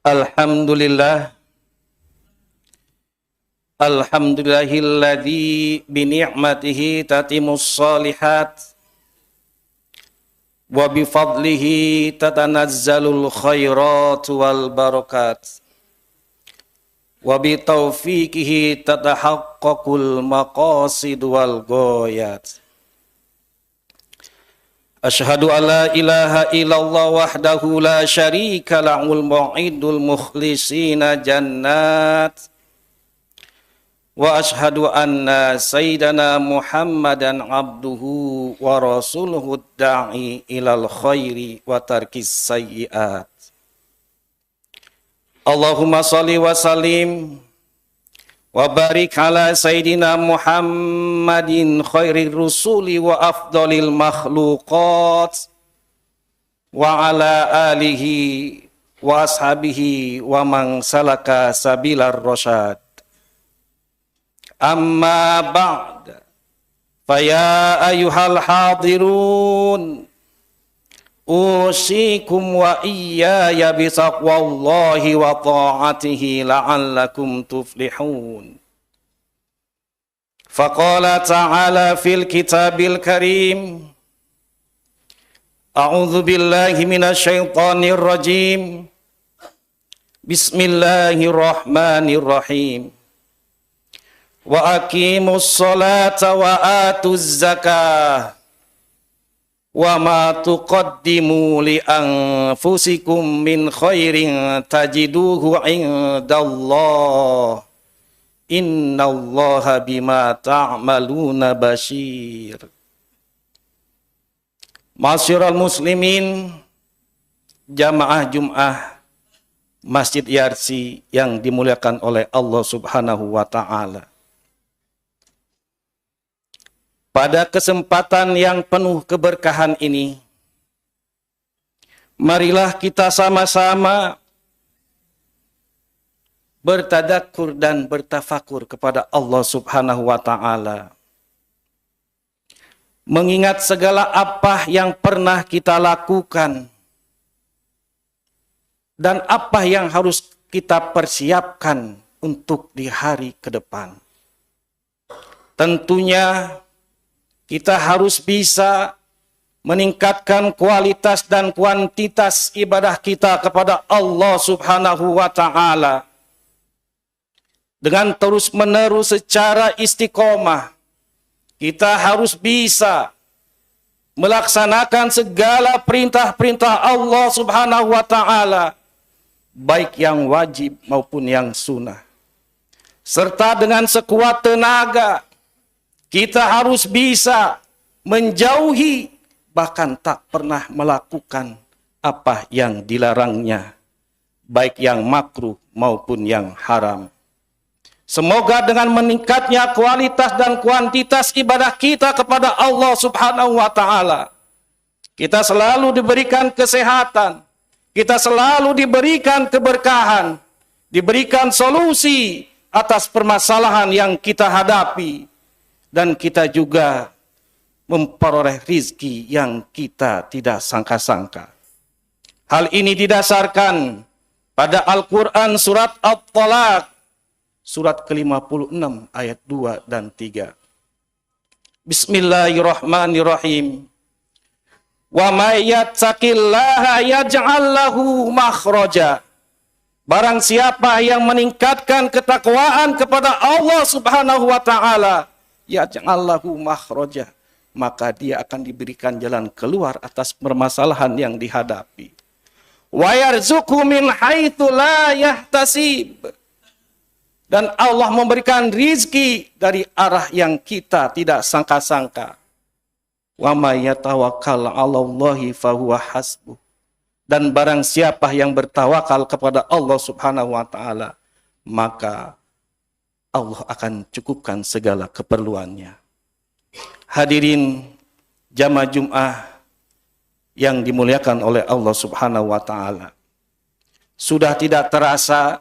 Alhamdulillah, alhamdulillahilladzi bini'matihi tatimus shalihat wa bifadlihi tatanazzalul khairat wal barakat wa bitaufiqihi tatahaqqaqul maqasid wal ghayat. Asyhadu an la ilaha illallah wahdahu la syarika lahul mu'idul mukhlisina jannat wa asyhadu anna sayyidana Muhammadan abduhu wa rasuluhu da'i ilal khairi wa tarkis sayyiat. Allahumma salli wa sallim wa barik ala sayyidina Muhammadin khairir rusuli wa afdalil makhluqat wa ala alihi wa ashabihi wa man salaka sabilar rasyad. Amma ba'd, faya ayyuhal hadirun, usikum wa iyaya bitaqwallahi wa ta'atihi la'allakum tuflihun. Faqala ta'ala fil kitabil karim, a'udzu billahi minasyaitonir rajim. Bismillahirrahmanirrahim. Wa aqimus sholata wa atuz zakah wa ma tuqaddimu li anfusikum min khairin tajiduhu indallah innallaha bima ta'maluna basyir. Masyiral muslimin, jamaah Jum'ah Masjid Yarsi yang dimuliakan oleh Allah Subhanahu wa taala. Pada kesempatan yang penuh keberkahan ini, marilah kita sama-sama bertadakkur dan bertafakur kepada Allah Subhanahu wa taala. Mengingat segala apa yang pernah kita lakukan dan apa yang harus kita persiapkan untuk di hari ke depan. Tentunya kita harus bisa meningkatkan kualitas dan kuantitas ibadah kita kepada Allah Subhanahu wa taala dengan terus-menerus secara istiqomah. Kita harus bisa melaksanakan segala perintah-perintah Allah Subhanahu wa taala, baik yang wajib maupun yang sunnah. Serta dengan sekuat tenaga kita harus bisa menjauhi, bahkan tak pernah melakukan apa yang dilarangnya, baik yang makruh maupun yang haram. Semoga dengan meningkatnya kualitas dan kuantitas ibadah kita kepada Allah Subhanahu wa taala, kita selalu diberikan kesehatan, kita selalu diberikan keberkahan, diberikan solusi atas permasalahan yang kita hadapi, dan kita juga memperoleh rizki yang kita tidak sangka-sangka. Hal ini didasarkan pada Al-Quran surat At-Talaq, surat ke-56 ayat 2 dan 3. Bismillahirrahmanirrahim. Wa may yattaqillaha yaj'al lahu makhraja. Barang siapa yang meningkatkan ketakwaan kepada Allah Subhanahu wa taala, yaj'allahu makhraja, maka dia akan diberikan jalan keluar atas permasalahan yang dihadapi. Wa yarzuqhu min haitsu la yahtasib, dan Allah memberikan rizki dari arah yang kita tidak sangka-sangka. Wa may yatawakkal 'alallahi fahuwa hasbuh, dan barang siapa yang bertawakal kepada Allah Subhanahu wa taala, maka Allah akan cukupkan segala keperluannya. Hadirin jamaah Jum'ah yang dimuliakan oleh Allah Subhanahu wa taala. Sudah tidak terasa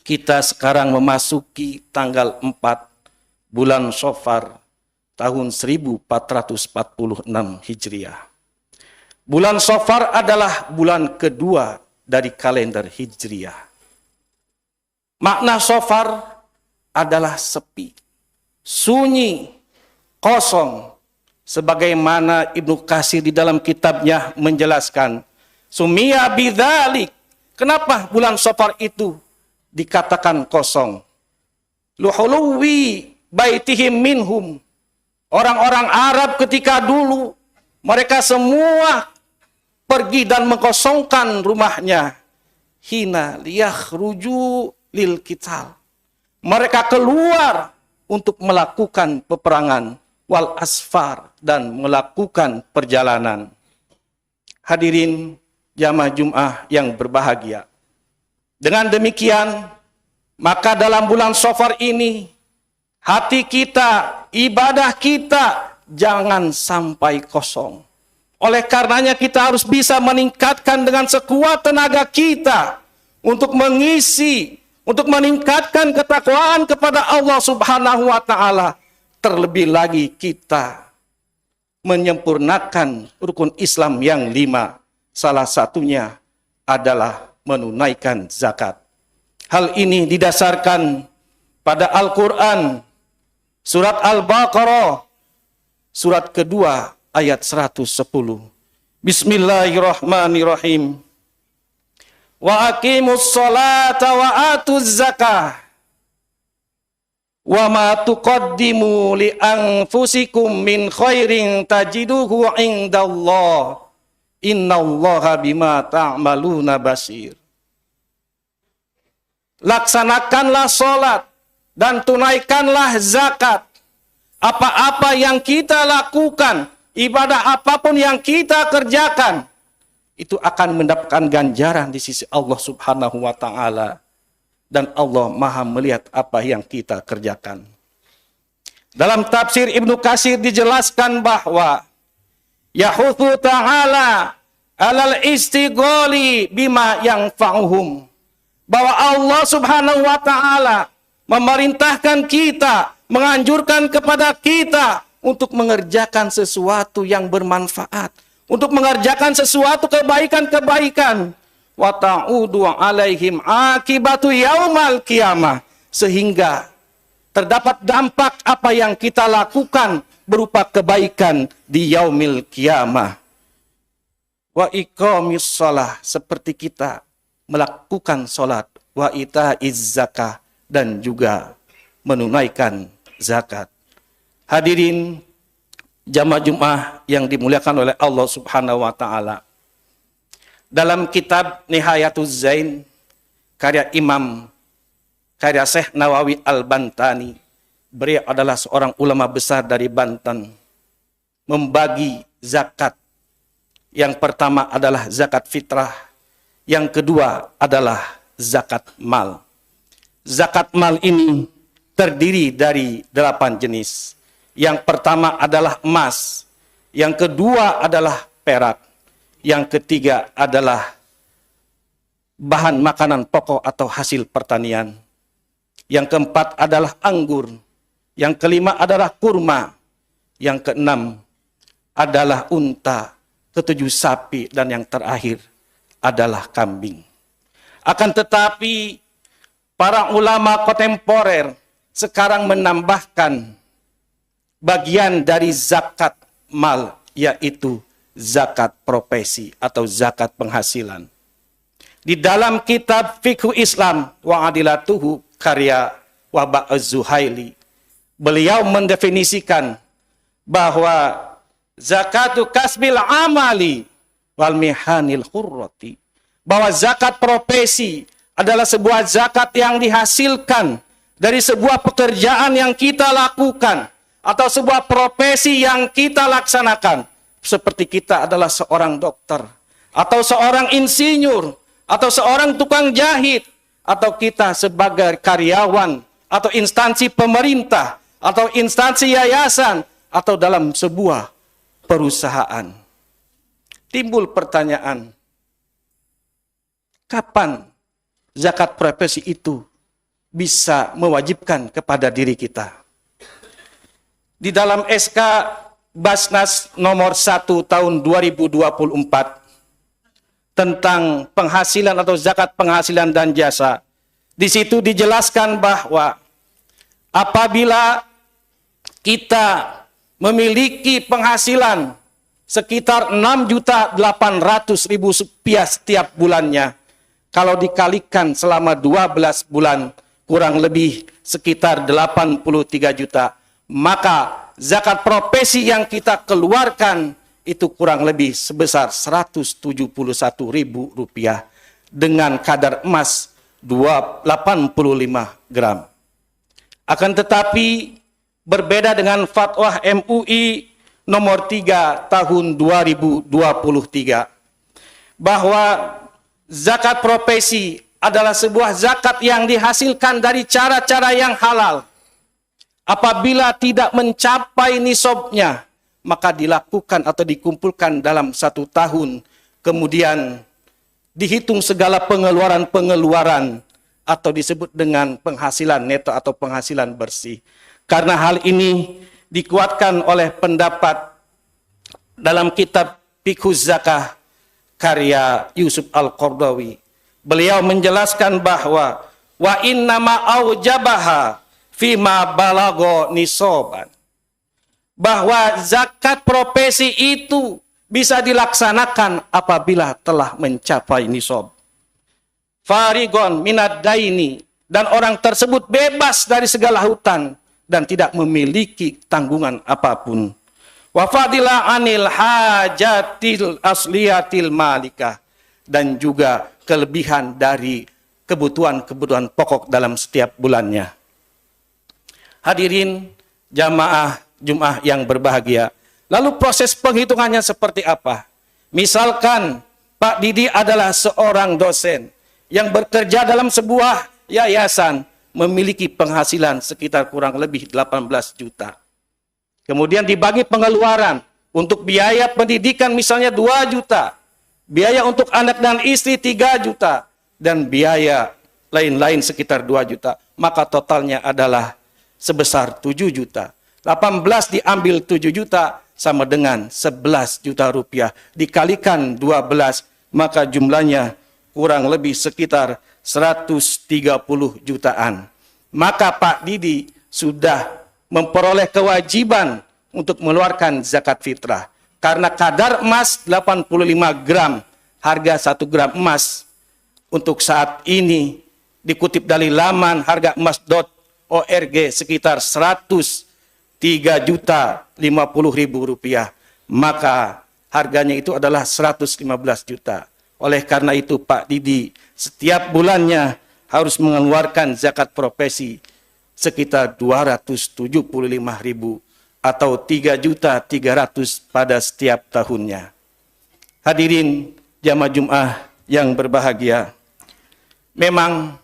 kita sekarang memasuki tanggal 4 bulan Syawal tahun 1446 Hijriah. Bulan Syawal adalah bulan kedua dari kalender Hijriah. Makna safar adalah sepi, sunyi, kosong. Sebagaimana Ibnu Katsir di dalam kitabnya menjelaskan, Sumia bidzalik. Kenapa bulan safar itu dikatakan kosong? Luhuluwi baitihim minhum. Orang-orang Arab ketika dulu, mereka semua pergi dan mengkosongkan rumahnya. Hina liyakhruju lil qital. Mereka keluar untuk melakukan peperangan. Wal asfar, dan melakukan perjalanan. Hadirin jamaah Jumat yang berbahagia. Dengan demikian, maka dalam bulan Safar ini, hati kita, ibadah kita, jangan sampai kosong. Oleh karenanya kita harus bisa meningkatkan dengan sekuat tenaga kita untuk mengisi, untuk meningkatkan ketakwaan kepada Allah Subhanahu wa Ta'ala. Terlebih lagi kita menyempurnakan rukun Islam yang 5. Salah satunya adalah menunaikan zakat. Hal ini didasarkan pada Al-Quran, surat Al-Baqarah, surat kedua ayat 110. Bismillahirrahmanirrahim. Wa aqimus sholata wa atuz zakah. Wa ma tuqaddimu li anfusikum min khairin tajiduhu indallah. Innallaha bima ta'maluna basir. Laksanakanlah sholat dan tunaikanlah zakat. Apa-apa yang kita lakukan, ibadah apapun yang kita kerjakan, itu akan mendapatkan ganjaran di sisi Allah Subhanahu wa Ta'ala. Dan Allah Maha melihat apa yang kita kerjakan. Dalam tafsir Ibnu Katsir dijelaskan bahwa yahuthu ta'ala alal istighali bima yanfa'uhum. Bahwa Allah Subhanahu wa Ta'ala memerintahkan kita, menganjurkan kepada kita untuk mengerjakan sesuatu yang bermanfaat, untuk mengerjakan sesuatu kebaikan-kebaikan. Wa ta'udu alaihim akibatu yaumal qiyamah, sehingga terdapat dampak apa yang kita lakukan berupa kebaikan di yaumil qiyamah. Wa iqamis shalah, seperti kita melakukan salat, wa itaiz zakah, dan juga menunaikan zakat. Hadirin jamaah Jumat yang dimuliakan oleh Allah Subhanahu wa Ta'ala. Dalam kitab Nihayatuz Zain, karya Syekh Nawawi Al-Bantani, beliau adalah seorang ulama besar dari Banten, membagi zakat. Yang pertama adalah zakat fitrah, yang kedua adalah zakat mal. Zakat mal ini terdiri dari 8 jenis. Yang pertama adalah emas, yang kedua adalah perak, yang ketiga adalah bahan makanan pokok atau hasil pertanian. Yang keempat adalah anggur. Yang kelima adalah kurma. Yang keenam adalah unta. Ketujuh sapi. Dan yang terakhir adalah kambing. Akan tetapi para ulama kontemporer sekarang menambahkan bagian dari zakat mal, yaitu zakat profesi atau zakat penghasilan. Di dalam kitab Fiqh Islam wa Adilatuhu karya Wahbah Az-Zuhaili, beliau mendefinisikan bahwa zakatu kasbil amali wal mihanil hurrati, bahwa zakat profesi adalah sebuah zakat yang dihasilkan dari sebuah pekerjaan yang kita lakukan atau sebuah profesi yang kita laksanakan. Seperti kita adalah seorang dokter, atau seorang insinyur, atau seorang tukang jahit, atau kita sebagai karyawan, atau instansi pemerintah, atau instansi yayasan, atau dalam sebuah perusahaan. Timbul pertanyaan, kapan zakat profesi itu bisa mewajibkan kepada diri kita? Di dalam SK Basnas nomor 1 tahun 2024 tentang penghasilan atau zakat penghasilan dan jasa. Di situ dijelaskan bahwa apabila kita memiliki penghasilan sekitar 6.800.000 rupiah setiap bulannya, kalau dikalikan selama 12 bulan, kurang lebih sekitar 83 juta. Maka zakat profesi yang kita keluarkan itu kurang lebih sebesar 171.000 rupiah dengan kadar emas 85 gram. Akan tetapi berbeda dengan fatwa MUI nomor 3 tahun 2023 bahwa zakat profesi adalah sebuah zakat yang dihasilkan dari cara-cara yang halal. Apabila tidak mencapai nisabnya, maka dilakukan atau dikumpulkan dalam 1 tahun. Kemudian dihitung segala pengeluaran-pengeluaran atau disebut dengan penghasilan neto atau penghasilan bersih. Karena hal ini dikuatkan oleh pendapat dalam kitab Fiqhuz Zakah karya Yusuf Al-Qardawi. Beliau menjelaskan bahwa wa innama aujabaha fima balago nisoban. Bahwa zakat profesi itu bisa dilaksanakan apabila telah mencapai nisab. Farigon minad daini, dan orang tersebut bebas dari segala hutang dan tidak memiliki tanggungan apapun. Wa fadila anil hajatil asliyatil malikah, dan juga kelebihan dari kebutuhan-kebutuhan pokok dalam setiap bulannya. Hadirin jamaah Jumat yang berbahagia. Lalu proses penghitungannya seperti apa? Misalkan Pak Didi adalah seorang dosen yang bekerja dalam sebuah yayasan, memiliki penghasilan sekitar kurang lebih 18 juta. Kemudian dibagi pengeluaran untuk biaya pendidikan misalnya 2 juta, biaya untuk anak dan istri 3 juta, dan biaya lain-lain sekitar 2 juta. Maka totalnya adalah sebesar 7 juta. 18 diambil 7 juta sama dengan 11 juta rupiah. Dikalikan 12, maka jumlahnya kurang lebih sekitar 130 jutaan. Maka Pak Didi sudah memperoleh kewajiban untuk mengeluarkan zakat fitrah. Karena kadar emas 85 gram, harga 1 gram emas untuk saat ini dikutip dari laman harga emas.org sekitar 103.050.000 rupiah. Maka harganya itu adalah 115 juta. Oleh karena itu Pak Didi setiap bulannya harus mengeluarkan zakat profesi sekitar 275.000 atau 3.300.000 pada setiap tahunnya. Hadirin jamaah Jumat yang berbahagia, memang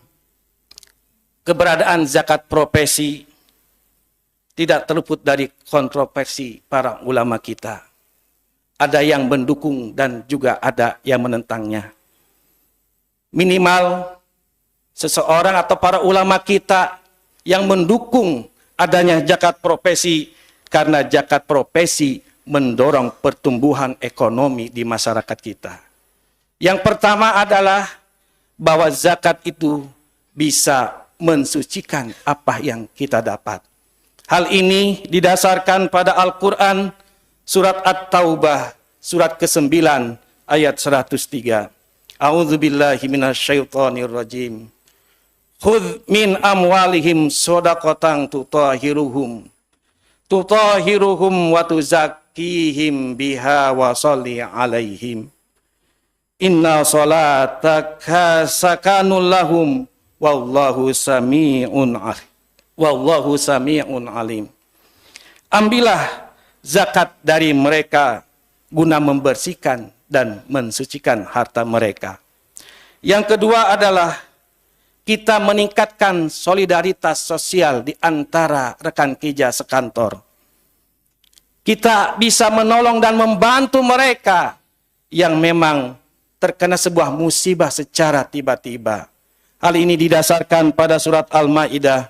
keberadaan zakat profesi tidak terluput dari kontroversi para ulama kita. Ada yang mendukung dan juga ada yang menentangnya. Minimal seseorang atau para ulama kita yang mendukung adanya zakat profesi karena zakat profesi mendorong pertumbuhan ekonomi di masyarakat kita. Yang pertama adalah bahwa zakat itu bisa mensucikan apa yang kita dapat. Hal ini didasarkan pada Al-Quran surat At-Taubah surat ke-9 ayat 103. A'udzubillahi minasyaitonirrajim. Khudh min amwalihim shadaqatan tutahhiruhum wa tuzakkihim biha wa sholli alaihim. Inna salataka sakanul lahum wallahu sami'un alim. Ambillah zakat dari mereka guna membersihkan dan mensucikan harta mereka. Yang kedua adalah kita meningkatkan solidaritas sosial di antara rekan kerja sekantor. Kita bisa menolong dan membantu mereka yang memang terkena sebuah musibah secara tiba-tiba. Hal ini didasarkan pada surat Al-Maidah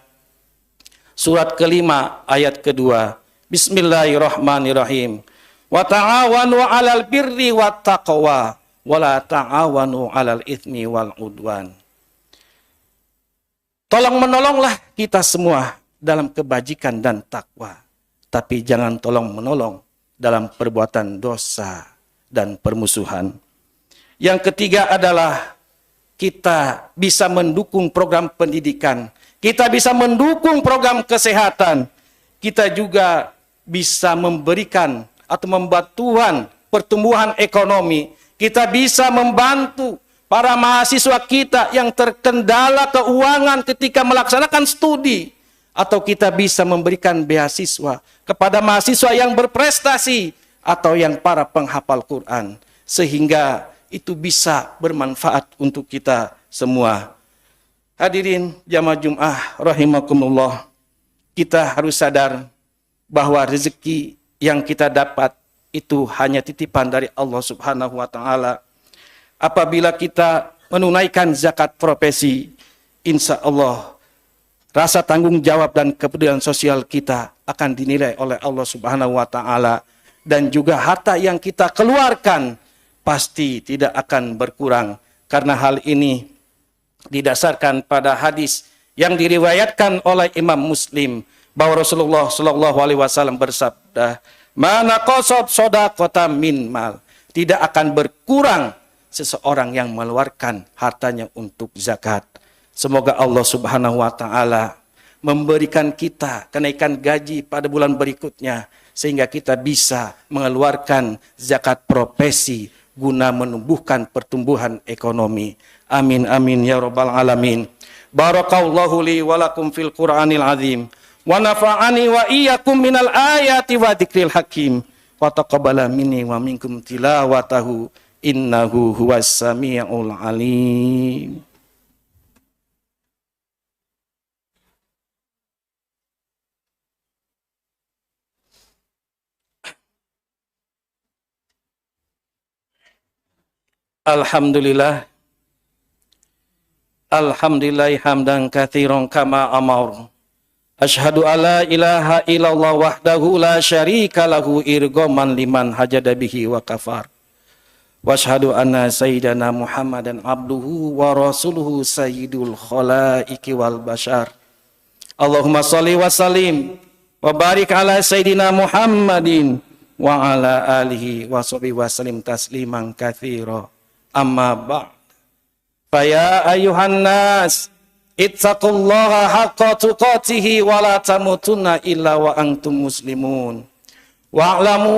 surat ke-5 ayat ke-2. Bismillahirrahmanirrahim. Wa ta'awanu 'alal birri wat taqwa wala ta'awanu 'alal itsmi wal 'udwan. Tolong menolonglah kita semua dalam kebajikan dan takwa, tapi jangan tolong menolong dalam perbuatan dosa dan permusuhan. Yang ketiga adalah kita bisa mendukung program pendidikan, kita bisa mendukung program kesehatan, kita juga bisa memberikan atau membantuan pertumbuhan ekonomi, kita bisa membantu para mahasiswa kita yang terkendala keuangan ketika melaksanakan studi, atau kita bisa memberikan beasiswa kepada mahasiswa yang berprestasi atau yang para penghafal Quran, sehingga itu bisa bermanfaat untuk kita semua. Hadirin jamaah Jumat rahimakumullah, kita harus sadar bahwa rezeki yang kita dapat itu hanya titipan dari Allah Subhanahu wa taala. Apabila kita menunaikan zakat profesi, insya Allah rasa tanggung jawab dan kepedulian sosial kita akan dinilai oleh Allah Subhanahu wa taala, dan juga harta yang kita keluarkan pasti tidak akan berkurang, karena hal ini didasarkan pada hadis yang diriwayatkan oleh Imam Muslim bahwa Rasulullah Shallallahu Alaihi Wasallam bersabda, "Mana qasab shadaqatan min mal." Tidak akan berkurang seseorang yang mengeluarkan hartanya untuk zakat. Semoga Allah Subhanahu Wa Taala memberikan kita kenaikan gaji pada bulan berikutnya, sehingga kita bisa mengeluarkan zakat profesi guna menumbuhkan pertumbuhan ekonomi. Amin amin ya rabbal alamin. Barakallahu li wa lakum fil Qur'anil azim wa nafa'ani wa iyyakum minal ayati wa dzikril hakim wa taqabbala minni wa minkum tilawatahu innahu huwas samiul alim. Alhamdulillah, alhamdulillah hamdan katsiran kama amar. Asyhadu alla ilaha illallah wahdahu la syarika lahu irghaman liman hajada bihi wa kafar. Wa asyhadu anna sayyidana Muhammadan abduhu wa rasuluhu sayyidul khalaiqi wal bashar. Allahumma shalli wa sallim wa barik ala sayyidina Muhammadin wa ala alihi wa sahbihi wa sallim tasliman katsira. Amma ba'd. Faya ayuhan nas ittaqullaha haqqa tuqatihi wa la tamutunna illa wa antum muslimun. Wa'lamu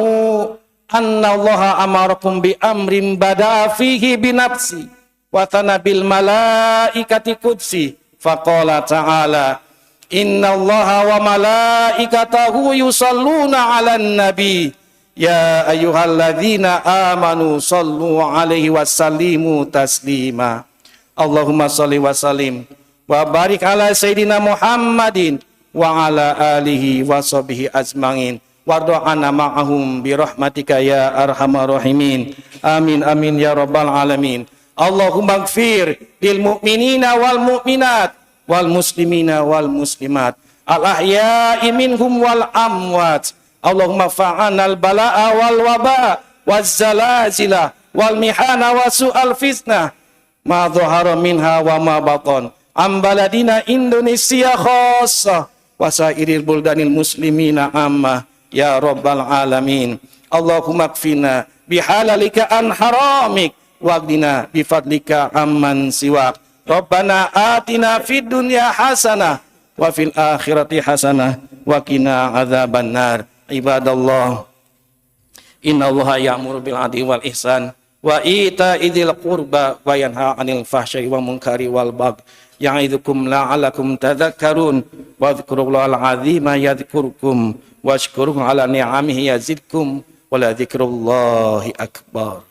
anna Allaha amarakum bi amrin bada'a fihi bi nafsi wa tanabil malaikati qudsi faqala ta'ala inna Allaha wa malaikatahu yusalluna 'alan nabi. Ya ayyuhalladzina amanu sallu alaihi wasallimu taslima. Allahumma salli wa sallim wa barik ala sayyidina Muhammadin wa ala alihi wa sahbihi ajma'in wardu'ana ma'ahum birahmatika ya arhamar rahimin. Amin amin ya rabbal alamin. Allahumma gfir lil mu'minina wal mu'minat wal muslimina wal muslimat al ahya'i minhum wal amwat. Allahumma fa'anal bala'a wal waba waz zalazila wal mihana wa su'al fitnah ma dhahara minha wa ma batan am baladina Indonesia khassa wa sairil buldanil muslimina amma ya rabbal alamin. Allahumma kfina bihalalika an haramik waghdina bifadlika amman siwak. Rabbana atina fid dunya hasanah wa fil akhirati hasanah wa qina adzaban nar. Ibadallah, innallaha ya'muru bil 'adli wal ihsan wa ita'i dzil qurba wa yanha 'anil fahsya'i wal munkari wal baghi ya'idzukum la'allakum tadhakkarun wa dzkurullahal 'azima yadhkurkum washkuruhu 'ala ni'amihi yazidkum wa la dzikrullahi akbar.